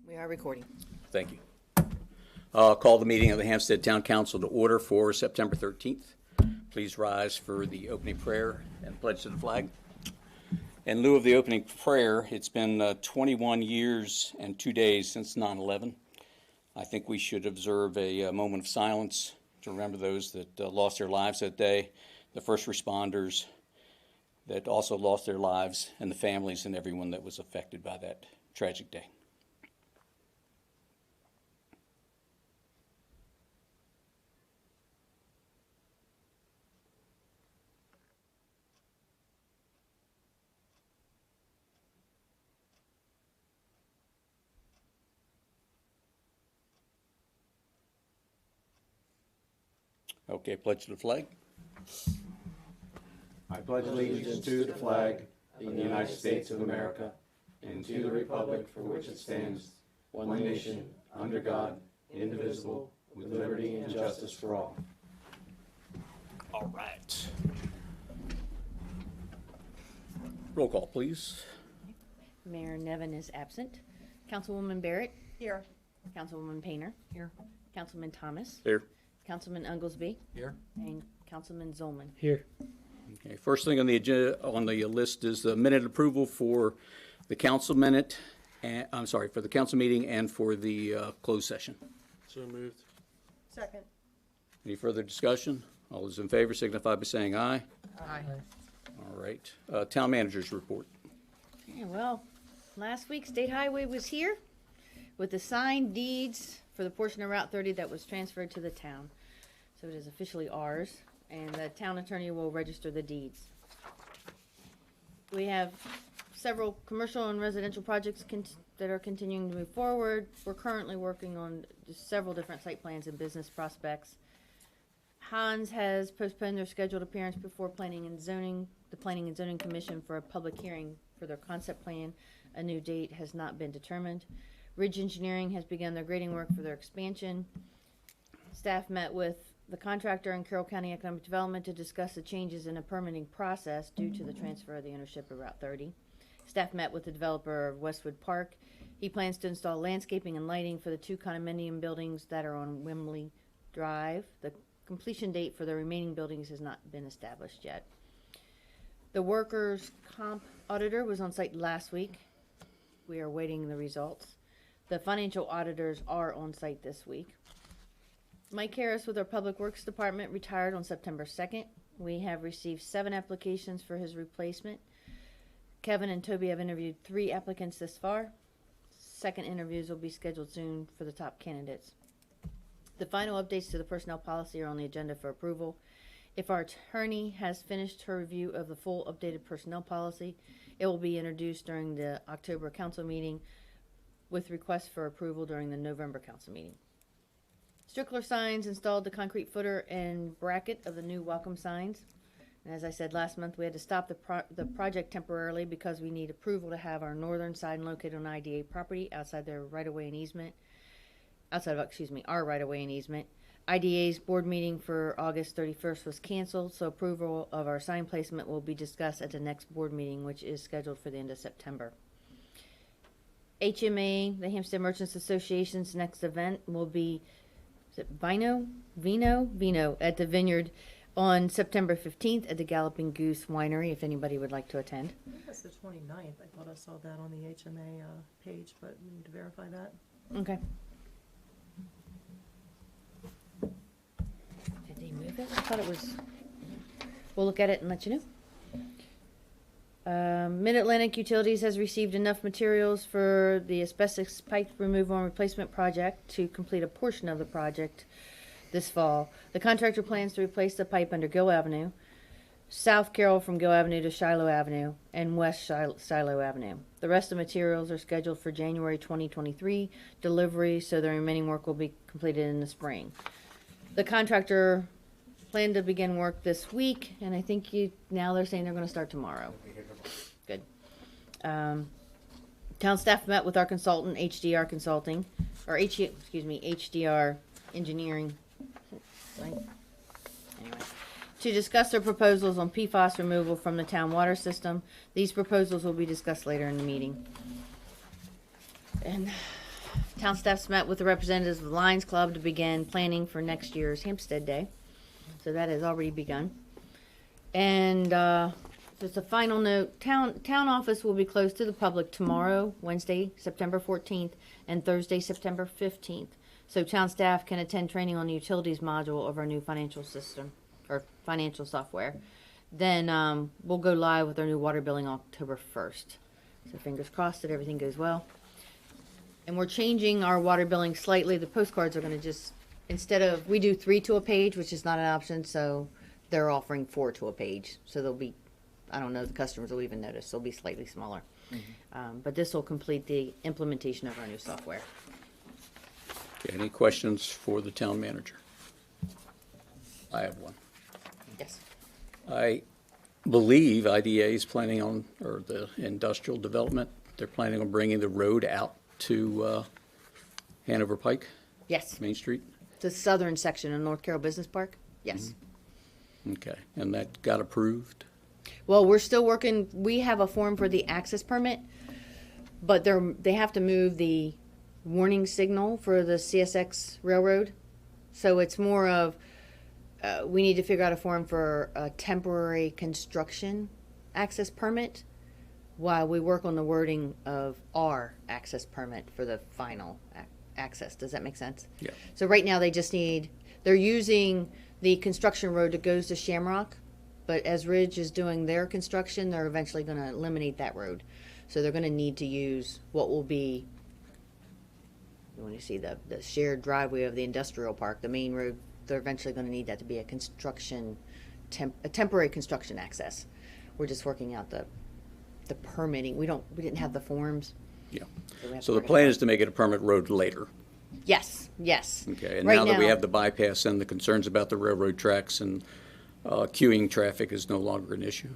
We are recording. Thank you. Call the meeting of the Hampstead Town Council to order for September 13th. Please rise for the opening prayer and pledge to the flag. In lieu of the opening prayer, it's been 21 years and 2 days since 9/11. I think we should observe a moment of silence to remember those that lost their lives that day, the first responders that also lost their lives, and the families and everyone that was affected by that tragic day. Okay, pledge to the flag. I pledge allegiance to the flag of the United States of America and to the republic for which it stands, one nation, under God, indivisible, with liberty and justice for all. All right. Roll call, please. Mayor Nevin is absent. Councilwoman Barrett. Here. Councilwoman Painter. Here. Councilman Thomas. Here. Councilman Unglesby. Here. And Councilman Zolman. Here. Okay, first thing on the agenda, on the list is the minute approval for the council minute, and, I'm sorry, for the council meeting and for the closed session. So moved. Second. Any further discussion? All those in favor signify by saying aye. Aye. All right. Town manager's report. Yeah, well, last week State Highway was here with the signed deeds for the portion of Route 30 that was transferred to the town. So it is officially ours, and the town attorney will register the deeds. We have several commercial and residential projects that are continuing to move forward. We're currently working on just several different site plans and business prospects. Hans has postponed their scheduled appearance before the Planning and Zoning Commission for a public hearing for their concept plan. A new date has not been determined. Ridge Engineering has begun their grading work for their expansion. Staff met with the contractor and Carroll County Economic Development to discuss the changes in a permitting process due to the transfer of the ownership of Route 30. Staff met with the developer of Westwood Park. He plans to install landscaping and lighting for the 2 condominium buildings that are on Wimley Drive. The completion date for the remaining buildings has not been established yet. The workers' comp auditor was on site last week. We are waiting the results. The financial auditors are on site this week. Mike Harris with our Public Works Department retired on September 2nd. We have received 7 applications for his replacement. Kevin and Toby have interviewed 3 applicants this far. Second interviews will be scheduled soon for the top candidates. The final updates to the personnel policy are on the agenda for approval. If our attorney has finished her review of the full updated personnel policy, it will be introduced during the October council meeting with requests for approval during the November council meeting. Strickler Signs installed the concrete footer and bracket of the new welcome signs. And as I said last month, we had to stop the project temporarily because we need approval to have our northern sign located on IDA property outside their right-of-way and easement. Our right-of-way and easement. IDA's board meeting for August 31st was canceled, so approval of our sign placement will be discussed at the next board meeting, which is scheduled for the end of September. HMA, the Hampstead Merchants Association's next event will be, is it Vino at the Vineyard on September 15th at the Galloping Goose Winery, if anybody would like to attend. I think that's the 29th. I thought I saw that on the HMA page, but we need to verify that. Okay. Did they move it? I thought it was, we'll look at it and let you know. Mid-Atlantic Utilities has received enough materials for the asbestos pipe removal and replacement project to complete a portion of the project this fall. The contractor plans to replace the pipe under Gill Avenue, South Carroll from Gill Avenue to Shiloh Avenue, and West Shiloh Avenue. The rest of the materials are scheduled for January 2023 delivery, so the remaining work will be completed in the spring. The contractor planned to begin work this week, and I think now they're saying they're going to start tomorrow. Good. Town staff met with our consultant, HDR Consulting, or HDR Engineering. Anyway, to discuss their proposals on PFAS removal from the town water system. These proposals will be discussed later in the meeting. And town staff's met with the representatives of the Lions Club to begin planning for next year's Hampstead Day. So that has already begun. And just a final note, town office will be closed to the public tomorrow, Wednesday, September 14th, and Thursday, September 15th. So town staff can attend training on the utilities module of our new financial system, or financial software. Then we'll go live with our new water billing October 1st. So fingers crossed that everything goes well. And we're changing our water billing slightly. The postcards are going to just, instead of, we do 3 to a page, which is not an option, so they're offering 4 to a page. So they'll be, I don't know if the customers will even notice, they'll be slightly smaller. But this will complete the implementation of our new software. Okay, any questions for the town manager? I have one. Yes. I believe IDA is planning on, or the industrial development, they're planning on bringing the road out to Hanover Pike, Yes. Main Street. The southern section of North Carroll Business Park. Yes. Okay, and that got approved? Well, we're still working, we have a form for the access permit, but they have to move the warning signal for the CSX railroad. So it's more of, we need to figure out a form for a temporary construction access permit while we work on the wording of our access permit for the final access. Does that make sense? Yeah. So right now they're using the construction road that goes to Shamrock, but as Ridge is doing their construction, they're eventually going to eliminate that road. So they're going to need to use what will be, when you see the shared driveway of the industrial park, the main road, they're eventually going to need that to be a temporary construction access. We're just working out the permitting. We didn't have the forms. Yeah. we have So to the work it plan out. is to make it a permit road later. Yes. Okay, and Right now that we now- have the bypass and the concerns about the railroad tracks and queuing traffic is no longer an issue.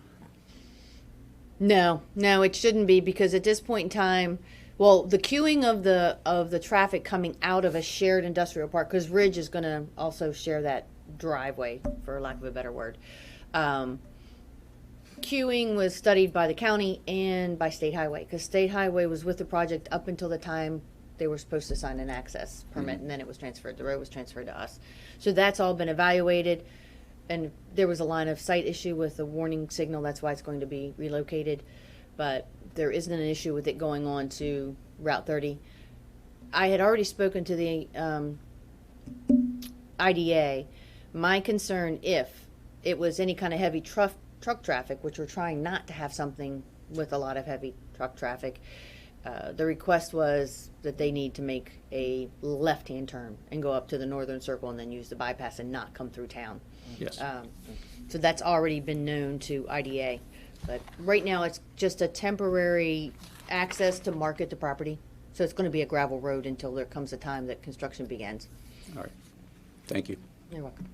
No, it shouldn't be, because at this point in time, well, the queuing of the traffic coming out of a shared industrial park, because Ridge is going to also share that driveway, for lack of a better word. Queuing was studied by the county and by State Highway, because State Highway was with the project up until the time they were supposed to sign an access permit, and then it was transferred. The road was transferred to us. So that's all been evaluated, and there was a line of sight issue with the warning signal. That's why it's going to be relocated. But there isn't an issue with it going on to Route 30. I had already spoken to the IDA. My concern, if it was any kind of heavy truck traffic, which we're trying not to have something with a lot of heavy truck traffic, the request was that they need to make a left-hand turn and go up to the northern circle and then use the bypass and not come through town. Yes. So that's already been known to IDA. But right now, it's just a temporary access to market the property. So it's going to be a gravel road until there comes a time that construction begins. All right. Thank you. You're welcome.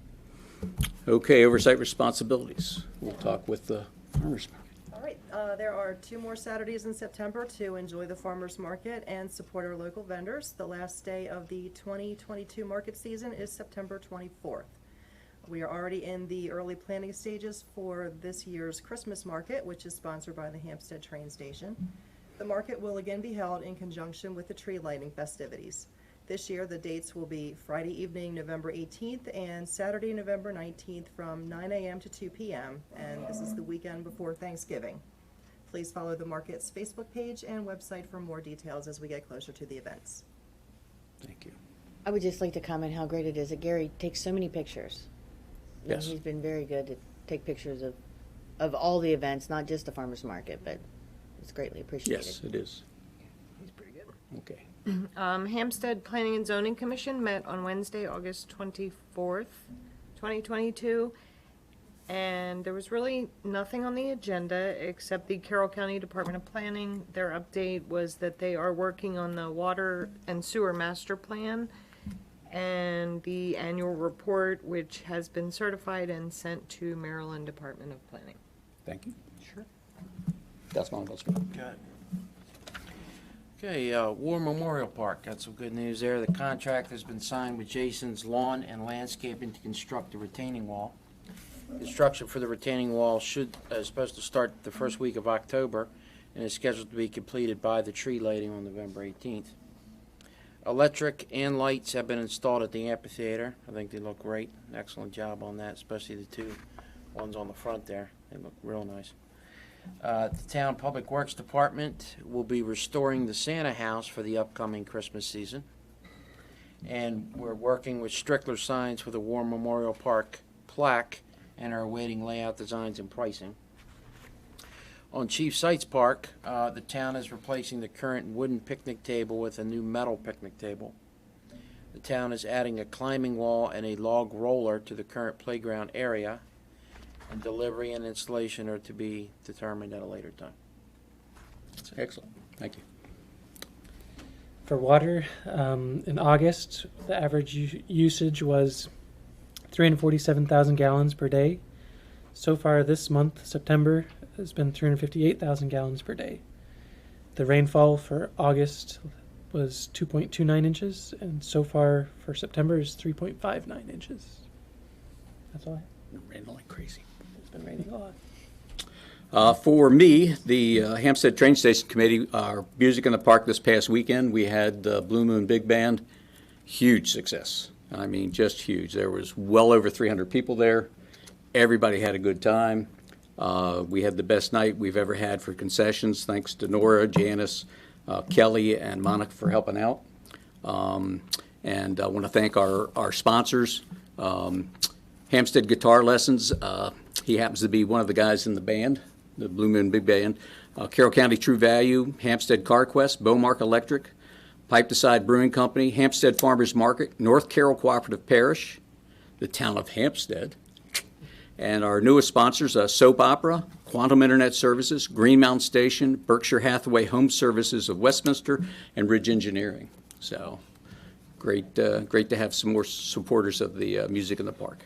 Okay, oversight responsibilities. We'll talk with the farmers market. All right, there are 2 more Saturdays in September to enjoy the farmers market and support our local vendors. The last day of the 2022 market season is September 24th. We are already in the early planning stages for this year's Christmas market, which is sponsored by the Hampstead train station. The market will again be held in conjunction with the tree lighting festivities. This year, the dates will be Friday evening, November 18th, and Saturday, November 19th, from 9 a.m. to 2 p.m., and this is the weekend before Thanksgiving. Please follow the market's Facebook page and website for more details as we get closer to the events. Thank you. I would just like to comment how great it is that Gary takes so many pictures. And Yes. he's been very good to take pictures of all the events, not just the farmers market, but it's greatly appreciated. Yes, it is. He's pretty good. Okay. Hampstead Planning and Zoning Commission met on Wednesday, August 24th, 2022. And there was really nothing on the agenda except the Carroll County Department of Planning. Their update was that they are working on the water and sewer master plan and the annual report, which has been certified and sent to Maryland Department of Planning. Thank you. Sure. Councilman Osborne. Good. Okay, War Memorial Park, got some good news there. The contract has been signed with Jason's Lawn and Landscaping to construct the retaining wall. Construction for the retaining wall is supposed to start the first week of October and is scheduled to be completed by the tree lighting on November 18th. Electric and lights have been installed at the amphitheater. I think they look great. Excellent job on that, especially the two ones on the front there. They look real nice. The Town Public Works Department will be restoring the Santa house for the upcoming Christmas season. And we're working with Strickler Signs for the War Memorial Park plaque and are awaiting layout designs and pricing. On Chief Sites Park, the town is replacing the current wooden picnic table with a new metal picnic table. The town is adding a climbing wall and a log roller to the current playground area, and delivery and installation are to be determined at a later time. Excellent. Thank you. For water, in August, the average usage was 347,000 gallons per day. So far this month, September, has been 358,000 gallons per day. The rainfall for August was 2.29 inches, and so far for September is 3.59 inches. That's all I have. Raining like crazy. It's been raining a lot. For me, the Hampstead Train Station Committee, our Music in the Park this past weekend, we had Blue Moon Big Band. Huge success. I mean, just huge. There was well over 300 people there. Everybody had a good time. We had the best night we've ever had for concessions, thanks to Nora, Janice, Kelly, and Monica for helping out. And I want to thank our sponsors. Hampstead Guitar Lessons, he happens to be one of the guys in the band, the Blue Moon Big Band. Carroll County True Value, Hampstead CarQuest, Beaumark Electric, Pipe Decide Brewing Company, Hampstead Farmers Market, North Carroll Cooperative Parish, the town of Hampstead, and our newest sponsors, Soap Opera, Quantum Internet Services, Green Mountain Station, Berkshire Hathaway Home Services of Westminster, and Ridge Engineering. So great to have some more supporters of the Music in the Park.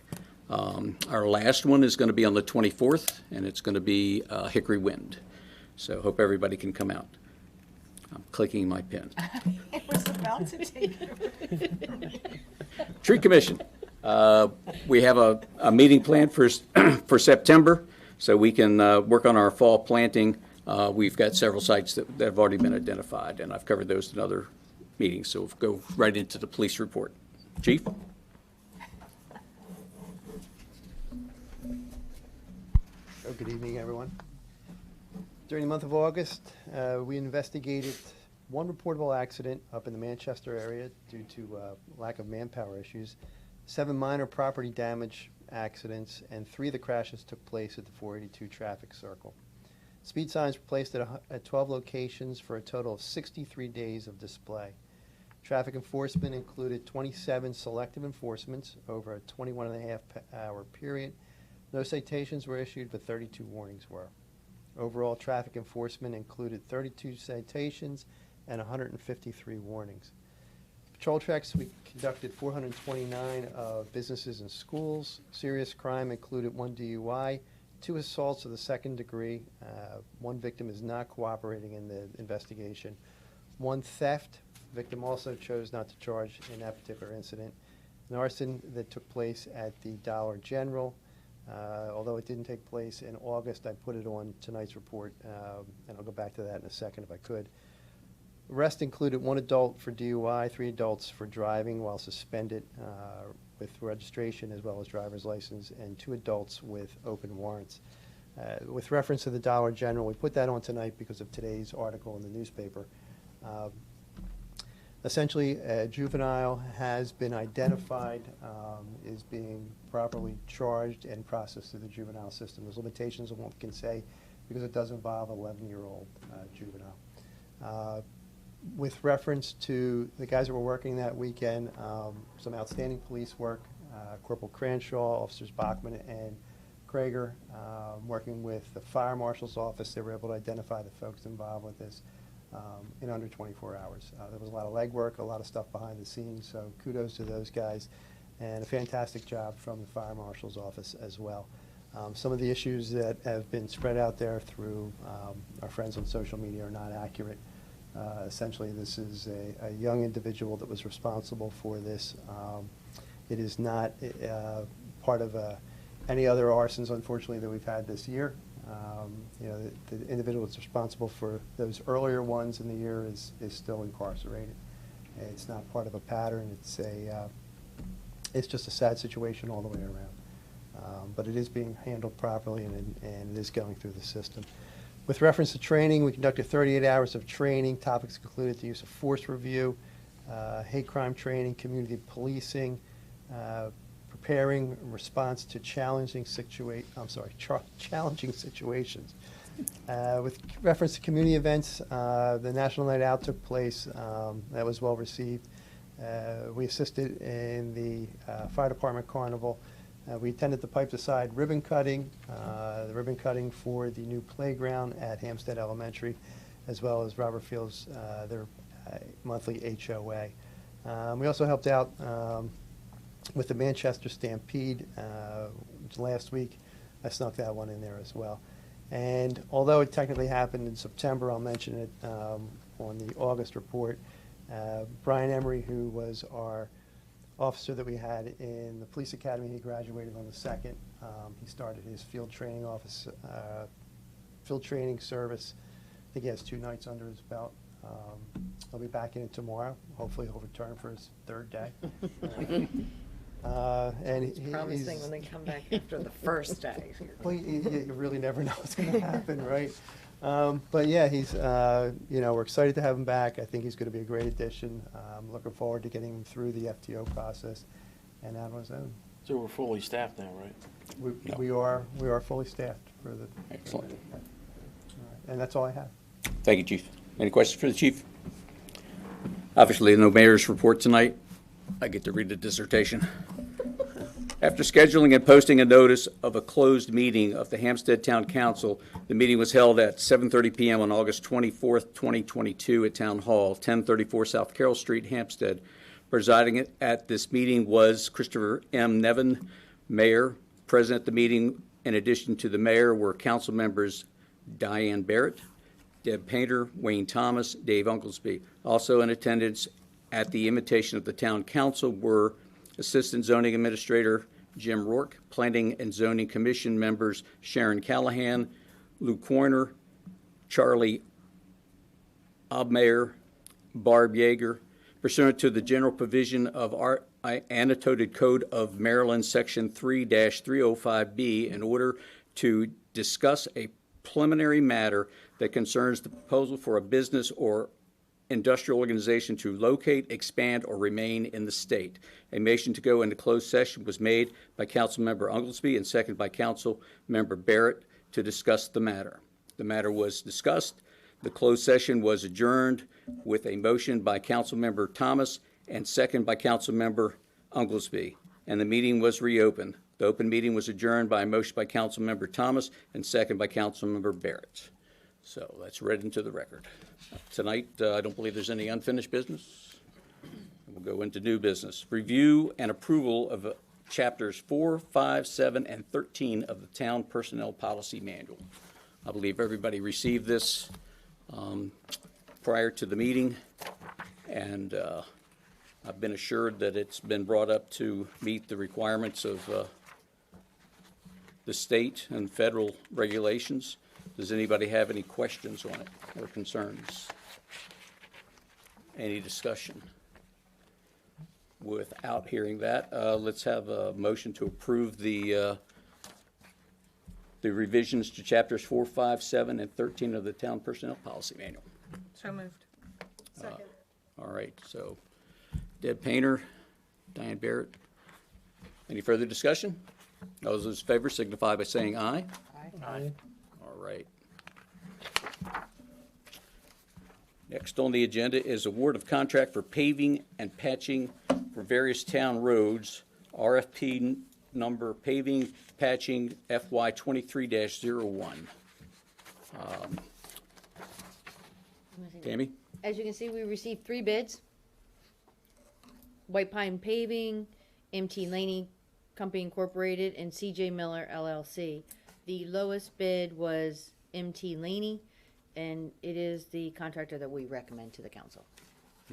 Our last one is going to be on the 24th, and it's going to be Hickory Wind. So hope everybody can come out. I'm clicking my pen. I was about to take it. Tree Commission. We have a meeting planned for September, so we can work on our fall planting. We've got several sites that have already been identified, and I've covered those in other meetings, so we'll go right into the police report. Chief? Oh, good evening, everyone. During the month of August, we investigated one reportable accident up in the Manchester area due to lack of manpower issues, 7 minor property damage accidents, and 3 of the crashes took place at the 482 traffic circle. Speed signs were placed at 12 locations for a total of 63 days of display. Traffic enforcement included 27 selective enforcements over a 21.5-hour period. No citations were issued, but 32 warnings were. Overall, traffic enforcement included 32 citations and 153 warnings. Patrol checks, we conducted 429 of businesses and schools. Serious crime included 1 DUI, 2 assaults of the 2nd degree. 1 victim is not cooperating in the investigation. 1 theft. Victim also chose not to charge in that particular incident. An arson that took place at the Dollar General. Although it didn't take place in August, I put it on tonight's report, and I'll go back to that in a second if I could. Arrest included 1 adult for DUI, 3 adults for driving while suspended with registration as well as driver's license, and 2 adults with open warrants. With reference to the Dollar General, we put that on tonight because of today's article in the newspaper. Essentially, a juvenile has been identified, is being properly charged and processed through the juvenile system. There's limitations on what we can say because it does involve an 11-year-old juvenile. With reference to the guys that were working that weekend, some outstanding police work, Corporal Cranshaw, Officers Bachman and Krager, working with the Fire Marshal's office, they were able to identify the folks involved with this in under 24 hours. There was a lot of legwork, a lot of stuff behind the scenes, so kudos to those guys, and a fantastic job from the Fire Marshal's office as well. Some of the issues that have been spread out there through our friends on social media are not accurate. Essentially, this is a young individual that was responsible for this. It is not part of any other arsons, unfortunately, that we've had this year. The individual that's responsible for those earlier ones in the year is still incarcerated. It's not part of a pattern. It's just a sad situation all the way around. But it is being handled properly, and it is going through the system. With reference to training, we conducted 38 hours of training. Topics included the use of force review, hate crime training, community policing, preparing response to challenging situations. With reference to community events, the National Night Out took place. That was well received. We assisted in the fire department carnival. We attended the Pipes Aside ribbon cutting, the ribbon cutting for the new playground at Hampstead Elementary, as well as Robert Field's their monthly HOA. We also helped out with the Manchester Stampede last week. I snuck that one in there as well. And although it technically happened in September, I'll mention it on the August report. Brian Emery, who was our officer that we had in the police academy, he graduated on the 2nd. He started his field training service. I think he has 2 nights under his belt. He'll be back in it tomorrow. Hopefully he'll return for his 3rd day. And It's promising when they come back after the first day. Well, you really never know what's going to happen, right? But yeah, he's, we're excited to have him back. I think he's going to be a great addition. I'm looking forward to getting him through the FTO process and out on his own. So we're fully staffed now, right? We are fully staffed for the. Excellent. All right. And that's all I have. Thank you, Chief. Any questions for the Chief? Obviously, no mayor's report tonight. I get to read the dissertation. After scheduling and posting a notice of a closed meeting of the Hampstead Town Council, the meeting was held at 7:30 p.m. on August 24th, 2022 at Town Hall, 1034 South Carroll Street, Hampstead. Presiding at this meeting was Christopher M. Nevin, Mayor. Present at the meeting, in addition to the Mayor, were Council members Diane Barrett, Deb Painter, Wayne Thomas, Dave Unglesby. Also in attendance at the invitation of the Town Council were Assistant Zoning Administrator Jim Rourke, Planning and Zoning Commission members Sharon Callahan, Lou Corner, Charlie Obmayer, Barb Yeager. Pursuant to the general provision of our annotated code of Maryland, Section 3-305B, in order to discuss a preliminary matter that concerns the proposal for a business or industrial organization to locate, expand, or remain in the state. A motion to go into closed session was made by Councilmember Unglesby and seconded by Councilmember Barrett to discuss the matter. The matter was discussed. The closed session was adjourned with a motion by Councilmember Thomas and second by Councilmember Unglesby, and the meeting was reopened. The open meeting was adjourned by a motion by Councilmember Thomas and second by Councilmember Barrett. So that's read into the record. Tonight, I don't believe there's any unfinished business. We'll go into new business. Review and approval of chapters 4, 5, 7, and 13 of the Town Personnel Policy Manual. I believe everybody received this prior to the meeting, and I've been assured that it's been brought up to meet the requirements of the state and federal regulations. Does anybody have any questions on it or concerns? Any discussion? Without hearing that, let's have a motion to approve the revisions to chapters 4, 5, 7, and 13 of the Town Personnel Policy Manual. So moved. Second. All right, so Deb Painter, Diane Barrett. Any further discussion? Those in favor signify by saying aye. Aye. All right. Next on the agenda is award of contract for paving and patching for various town roads, RFP number paving patching FY 23-01. Tammy? As you can see, we received 3 bids. White Pine Paving, MT Laney Company Incorporated, and CJ Miller LLC. The lowest bid was MT Laney, and it is the contractor that we recommend to the council.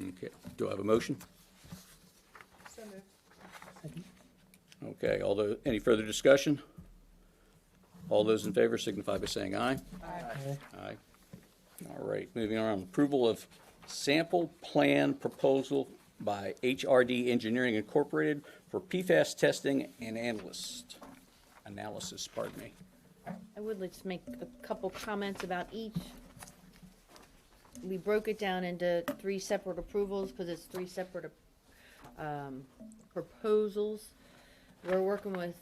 Okay, do I have a motion? So moved. Second. Okay, any further discussion? All those in favor signify by saying aye. Aye. Aye. All right, moving on. Approval of sample plan proposal by HRD Engineering Incorporated for PFAS testing and analysis, pardon me. I would like to make a couple comments about each. We broke it down into 3 separate approvals because it's 3 separate proposals. We're working with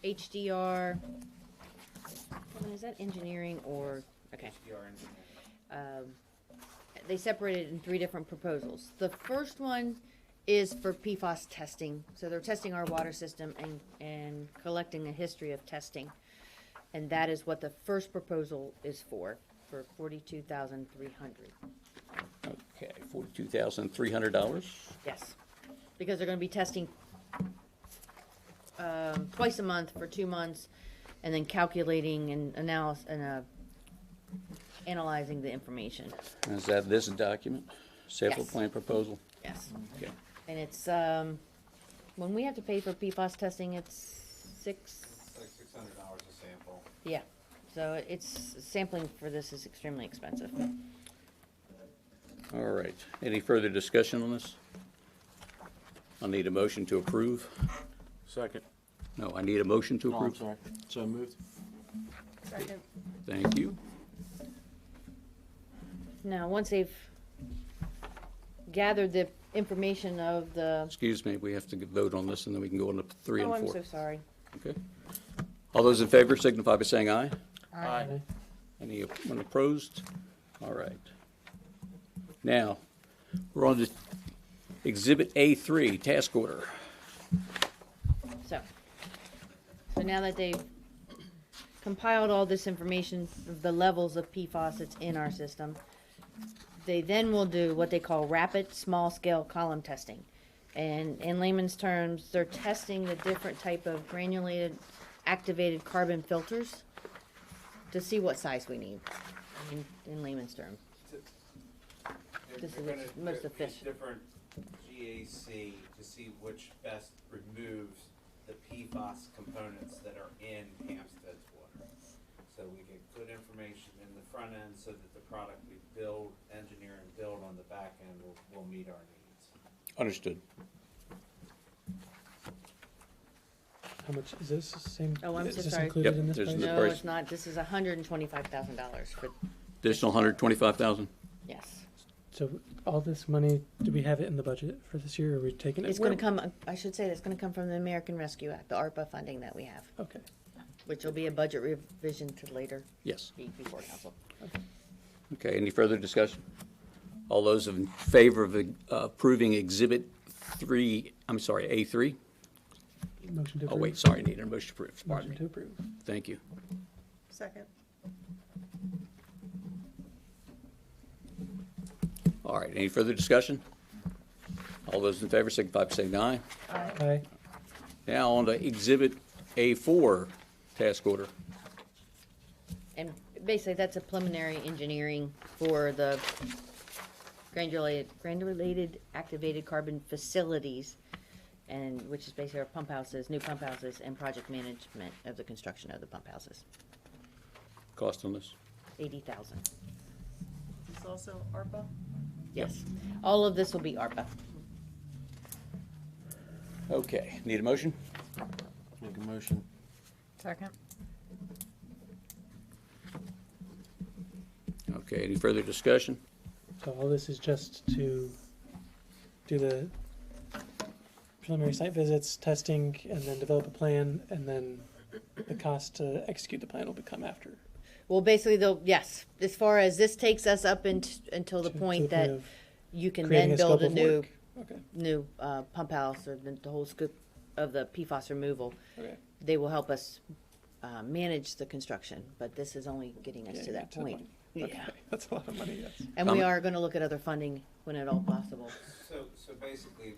HDR. Is that engineering or, okay. They separated it in 3 different proposals. The first one is for PFAS testing. So they're testing our water system and collecting a history of testing. And that is what the first proposal is for $42,300. Okay, $42,300. Yes, because they're gonna be testing twice a month for 2 months, and then calculating and analyzing the information. Is that this document? Sample Yes. plan proposal? Yes. Okay. And it's, when we have to pay for PFAS testing, it's Like $600 a sample. yeah. So it's, sampling for this is extremely expensive. All right. Any further discussion on this? I'll need a motion to approve. Second. No, I need a motion to Oh, I'm approve. sorry. So moved. Second. Thank you. Now, once they've gathered the information of the, Excuse me, we have to vote on this, and then we can go on to 3 and oh, 4. I'm so sorry. Okay. All those in favor signify by saying aye. Aye. Anyone opposed? All right. Now, we're on to Exhibit A3, task order. So now that they've compiled all this information of the levels of PFAS that's in our system, they then will do what they call rapid small-scale column testing. And in layman's terms, they're testing the different type of granulated activated carbon filters to see what size we need, in layman's terms. This is They're gonna most use efficient. different GAC to see which best removes the PFAS components that are in Hampstead's water. So we get good information in the front end so that the product we build, engineer and build on the back end will meet our needs. Understood. How much is this? Same? Oh, I'm is so this sorry. included Yep, in this there's price? the No, price. it's not. This is $125,000 for, Additional 125,000? yes. So all this money, do we have it in the budget for this year, or are we taking it? It's gonna come, I should say, it's gonna come from the American Rescue Act, the ARPA funding that we have, Okay. which will be a budget revision to later Yes. be before council. Okay, any further discussion? All those in favor of approving Exhibit 3, I'm sorry, A3? Motion to Oh, approve. wait, sorry, need a motion to approve, pardon Motion to me. approve. Thank you. Second. All right, any further discussion? All those in favor signify by saying aye. Aye. Now on to Exhibit A4, task order. And basically, that's a preliminary engineering for the granulated activated carbon facilities, and which is basically our pump houses, new pump houses, and project management of the construction of the pump houses. Cost on this? $80,000. Is this also ARPA? Yes. All of this will be ARPA. Okay, need a motion? Make a motion. Second. Okay, any further discussion? So all this is just to do the preliminary site visits, testing, and then develop a plan, and then the cost to execute the plan will become after. Well, basically, they'll, yes, as far as this takes us up until the To point the that of you can creating then a build scope a of new, work. Okay, new pump house, or the whole scoop of the PFAS removal. okay. They will help us manage the construction, but this is only getting us Yeah, to that the point. money. Yeah, Okay, that's a lot of money, yes. and we Comment? are gonna look at other funding when at all possible. So basically,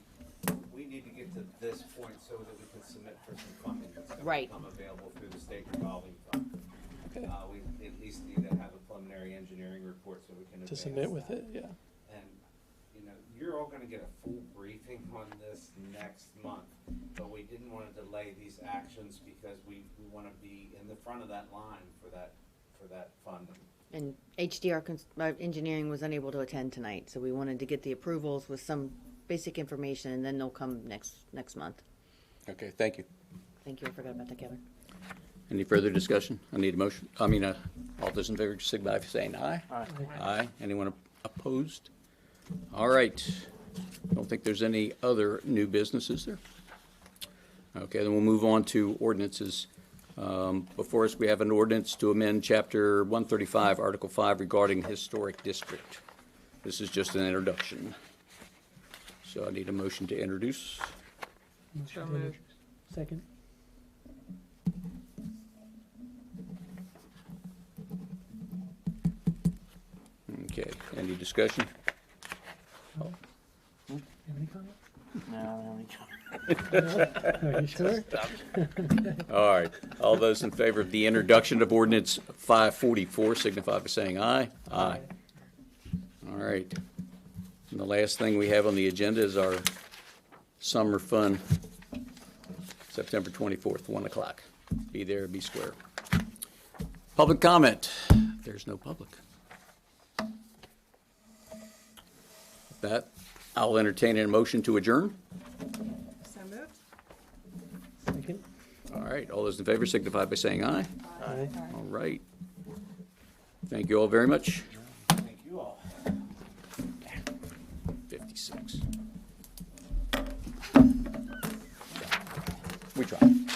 we need to get to this point so that we can submit for some funding that's gonna Right. become available through the state revolving fund. Okay. We at least need to have a preliminary engineering report so we can To advance submit with that. it, yeah. And, you know, you're all gonna get a full briefing on this next month, but we didn't wanna delay these actions because we wanna be in the front of that line for that funding. And engineering was unable to attend tonight, so we wanted to get the approvals with some basic information, and then they'll come next month. Okay, thank you. Thank you, I forgot about that, Kevin. Any further discussion? I need a motion. All those in favor, signify by saying aye. Aye. Aye. Anyone opposed? All right. Don't think there's any other new business, is there? Okay, then we'll move on to ordinances. Before us, we have an ordinance to amend Chapter 135, Article 5 regarding historic district. This is just an introduction. So I need a motion to introduce. Motion to moved. introduce. Second. Okay, any discussion? Oh. Have any comment? No, Are you sure? All right. All those in favor of the introduction of ordinance 544 signify by saying aye. Aye. All right. And the last thing we have on the agenda is our summer fun, September 24th, 1 o'clock. Be there, be square. Public comment. There's no public. With that, I'll entertain a motion to adjourn. So moved. Second. All right. All those in favor signify by saying aye. Aye. All right. Thank you all very much. thank you all. 56. We tried.